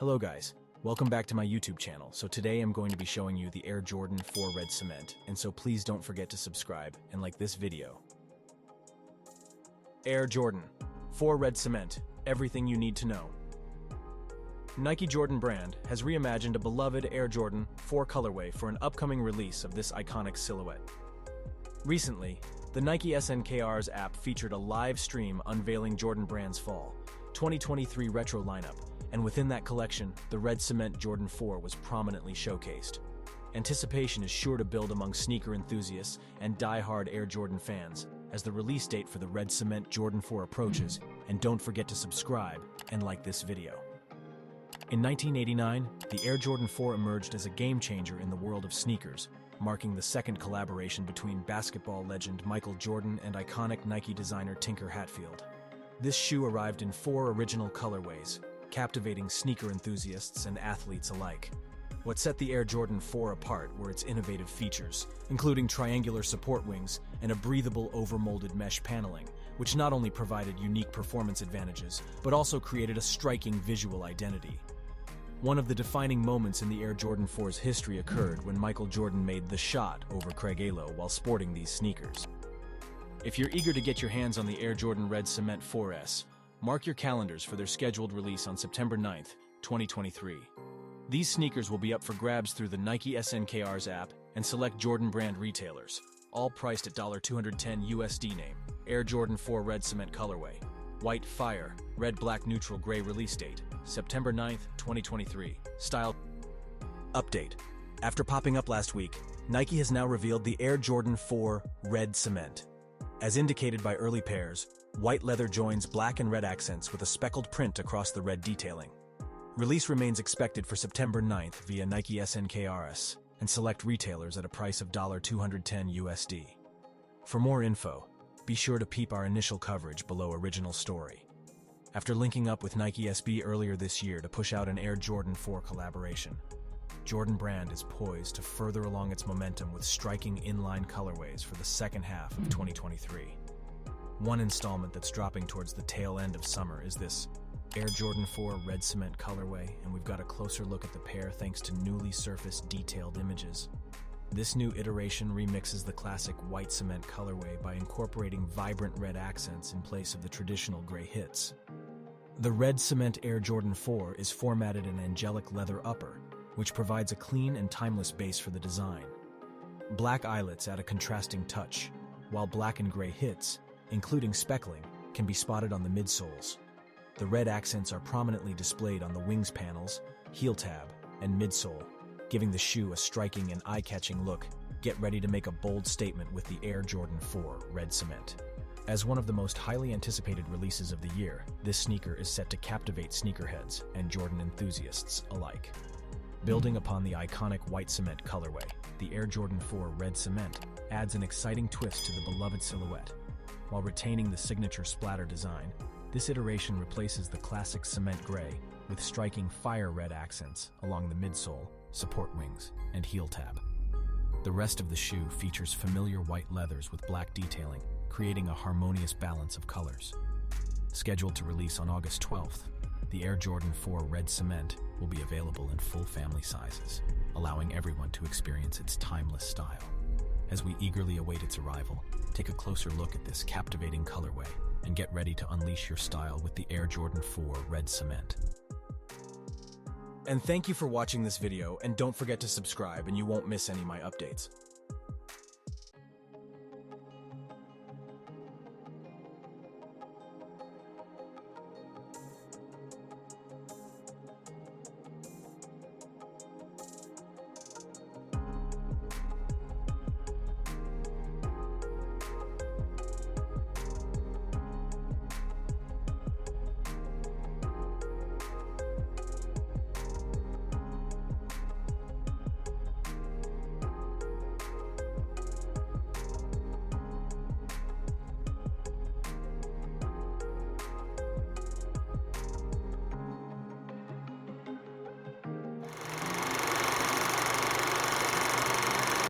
Hello guys, welcome back to my YouTube channel. So today I'm going to be showing you the Air Jordan 4 Red Cement, and so please don't forget to subscribe and like this video. Air Jordan 4 Red Cement, everything you need to know. Nike Jordan brand has reimagined a beloved Air Jordan 4 colorway for an upcoming release of this iconic silhouette. Recently, the Nike SNKR's app featured a live stream unveiling Jordan brand's fall 2023 retro lineup, and within that collection, the Red Cement Jordan 4 was prominently showcased. Anticipation is sure to build among sneaker enthusiasts and die-hard Air Jordan fans as the release date for the Red Cement Jordan 4 approaches, and don't forget to subscribe and like this video. In 1989, the Air Jordan 4 emerged as a game-changer in the world of sneakers, marking the second collaboration between basketball legend Michael Jordan and iconic Nike designer Tinker Hatfield. This shoe arrived in 4 original colorways, captivating sneaker enthusiasts and athletes alike. What set the Air Jordan 4 apart were its innovative features, including triangular support wings and a breathable overmolded mesh paneling, which not only provided unique performance advantages, but also created a striking visual identity. One of the defining moments in the Air Jordan 4's history occurred when Michael Jordan made the shot over Craig Alo while sporting these sneakers. If you're eager to get your hands on the Air Jordan Red Cement 4S, mark your calendars for their scheduled release on September 9th, 2023. These sneakers will be up for grabs through the Nike SNKR's app and select Jordan brand retailers, all priced at $210 USD. Name: Air Jordan 4 Red Cement colorway. White Fire, Red Black Neutral Gray release date, September 9th, 2023. Style update. After popping up last week, Nike has now revealed the Air Jordan 4 Red Cement. As indicated by early pairs, white leather joins black and red accents with a speckled print across the red detailing. Release remains expected for September 9th via Nike SNKRS and select retailers at a price of $210 USD. For more info, be sure to peep our initial coverage below original story. After linking up with Nike SB earlier this year to push out an Air Jordan 4 collaboration, Jordan brand is poised to further along its momentum with striking inline colorways for the second half of 2023. One installment that's dropping towards the tail end of summer is this Air Jordan 4 Red Cement colorway, and we've got a closer look at the pair thanks to newly surfaced detailed images. This new iteration remixes the classic white cement colorway by incorporating vibrant red accents in place of the traditional gray hits. The Red Cement Air Jordan 4 is formatted in angelic leather upper, which provides a clean and timeless base for the design. Black eyelets add a contrasting touch, while black and gray hits, including speckling, can be spotted on the midsoles. The red accents are prominently displayed on the wings panels, heel tab, and midsole, giving the shoe a striking and eye-catching look. Get ready to make a bold statement with the Air Jordan 4 Red Cement. As one of the most highly anticipated releases of the year, this sneaker is set to captivate sneakerheads and Jordan enthusiasts alike. Building upon the iconic white cement colorway, the Air Jordan 4 Red Cement adds an exciting twist to the beloved silhouette. While retaining the signature splatter design, this iteration replaces the classic cement gray with striking fire red accents along the midsole, support wings, and heel tab. The rest of the shoe features familiar white leathers with black detailing, creating a harmonious balance of colors. Scheduled to release on August 12th, the Air Jordan 4 Red Cement will be available in full family sizes, allowing everyone to experience its timeless style. As we eagerly await its arrival, take a closer look at this captivating colorway and get ready to unleash your style with the Air Jordan 4 Red Cement. And thank you for watching this video, and don't forget to subscribe and you won't miss any of my updates.